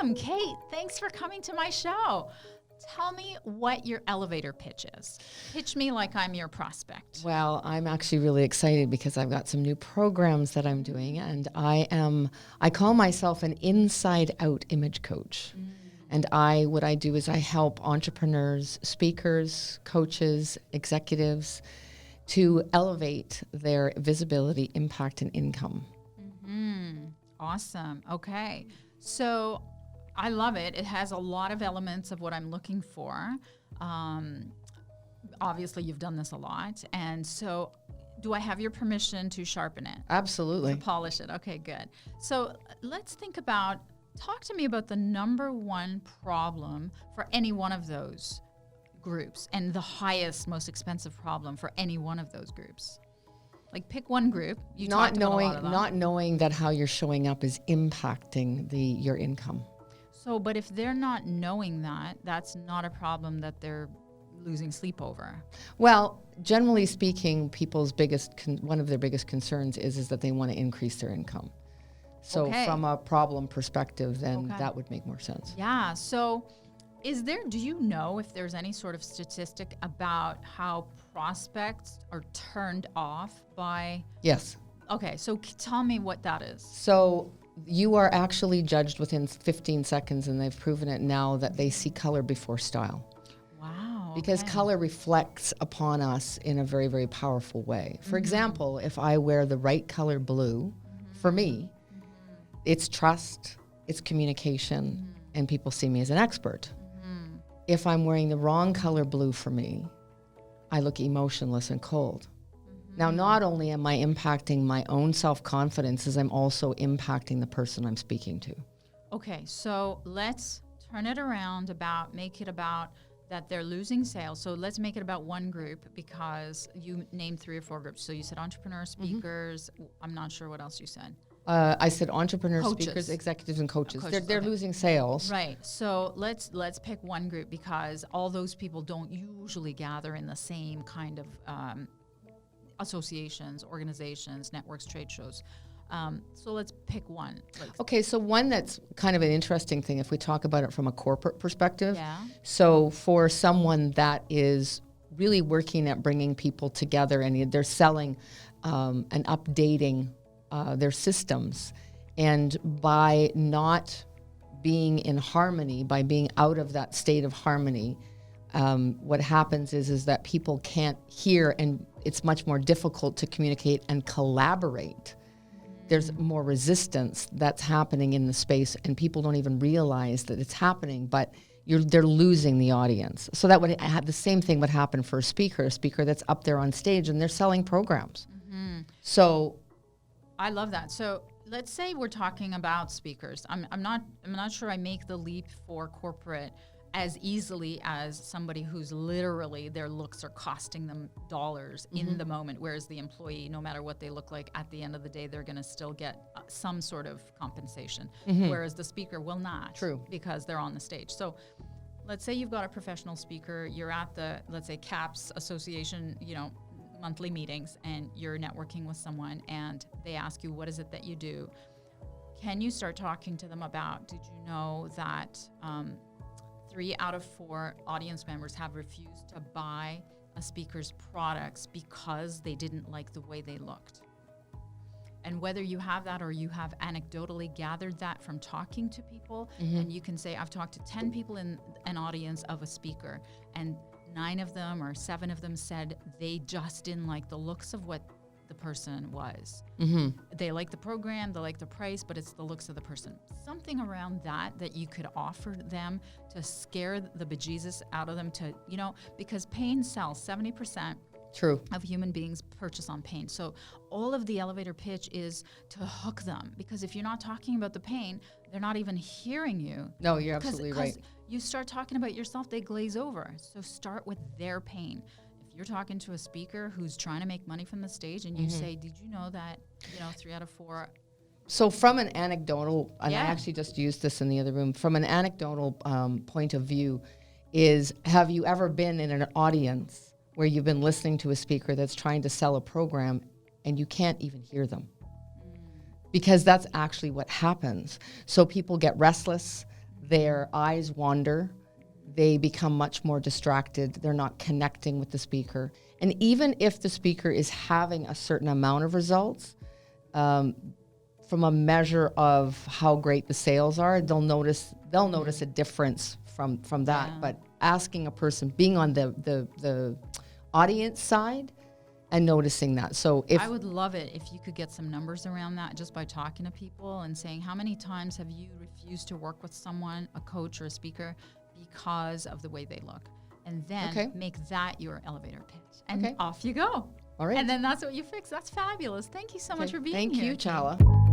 Welcome, Kate. Thanks for coming to my show. Tell me what your elevator pitch is. Pitch me like I'm your prospect. Well, I'm actually really excited because I've got some new programs that I'm doing, and I call myself an inside-out image coach. And what I do is I help entrepreneurs, speakers, coaches, executives to elevate their visibility, impact, and income. Awesome. Okay. So I love it. It has a lot of elements of what I'm looking for. Obviously, you've done this a lot. And so do I have your permission to sharpen it? Absolutely. To polish it. Okay, good. So let's talk to me about the number one problem for any one of those groups and the highest, most expensive problem for any one of those groups. Like pick one group. Not knowing that how you're showing up is impacting your income. So, but if they're not knowing that, that's not a problem that they're losing sleep over. Well, generally speaking, people's one of their biggest concerns is that they want to increase their income. So from a problem perspective, then that would make more sense. Yeah. So do you know if there's any sort of statistic about how prospects are turned off by? Yes. Okay. So tell me what that is. So you are actually judged within 15 seconds, and they've proven it now that they see color before style. Wow. Because color reflects upon us in a very, very powerful way. For example, if I wear the right color blue, for me, it's trust, it's communication, and people see me as an expert. If I'm wearing the wrong color blue for me, I look emotionless and cold. Now, not only am I impacting my own self-confidence, as I'm also impacting the person I'm speaking to. Okay, so let's turn it around make it about that they're losing sales. So let's make it about one group, because you named 3 or 4 groups. So you said entrepreneurs, speakers. I'm not sure what else you said. I said entrepreneurs, coaches. Speakers, executives, and coaches. Coaches, They're losing sales. Right. So let's pick one group, because all those people don't usually gather in the same kind of associations, organizations, networks, trade shows. So let's pick one. Okay, so one that's kind of an interesting thing if we talk about it from a corporate perspective. Yeah. So for someone that is really working at bringing people together and they're selling and updating their systems, and by not being in harmony, by being out of that state of harmony, what happens is that people can't hear, and it's much more difficult to communicate and collaborate. There's more resistance that's happening in the space, and people don't even realize that it's happening, but they're losing the audience. So that would have the same thing would happen for a speaker that's up there on stage and they're selling programs. So I love that. So let's say we're talking about speakers. I'm not sure I make the leap for corporate as easily as somebody who's literally their looks are costing them dollars in the moment, whereas the employee, no matter what they look like, at the end of the day, they're going to still get some sort of compensation, whereas the speaker will not. True. Because they're on the stage. So let's say you've got a professional speaker, you're at the, let's say, CAPS Association, monthly meetings, and you're networking with someone, and they ask you, what is it that you do? Can you start talking to them about, did you know that 3 out of 4 audience members have refused to buy a speaker's products because they didn't like the way they looked? And whether you have that or you have anecdotally gathered that from talking to people, and you can say, I've talked to 10 people in an audience of a speaker, and 9 of them or 7 of them said they just didn't like the looks of what the person was. They like the program, they like the price, but it's the looks of the person. Something around that you could offer them to scare the bejesus out of them, because pain sells. 70% True. of human beings purchase on pain. So all of the elevator pitch is to hook them, because if you're not talking about the pain, they're not even hearing you. No, you're absolutely right. You start talking about yourself, they glaze over. So start with their pain. If you're talking to a speaker who's trying to make money from the stage, and you say, did you know that 3 out of 4? So from an anecdotal, and I actually just used this in the other room, from an anecdotal point of view, have you ever been in an audience where you've been listening to a speaker that's trying to sell a program and you can't even hear them? Because that's actually what happens. So people get restless. their eyes wander, they become much more distracted, they're not connecting with the speaker. And even if the speaker is having a certain amount of results, from a measure of how great the sales are, they'll notice a difference from that. Yeah. But asking a person, being on the audience side and noticing that. So if I would love it if you could get some numbers around that just by talking to people and saying, how many times have you refused to work with someone, a coach or a speaker, because of the way they look? And then make that your elevator pitch. And off you go. All right. And then that's what you fix. That's fabulous. Thank you so much for being here. Thank you, Chala.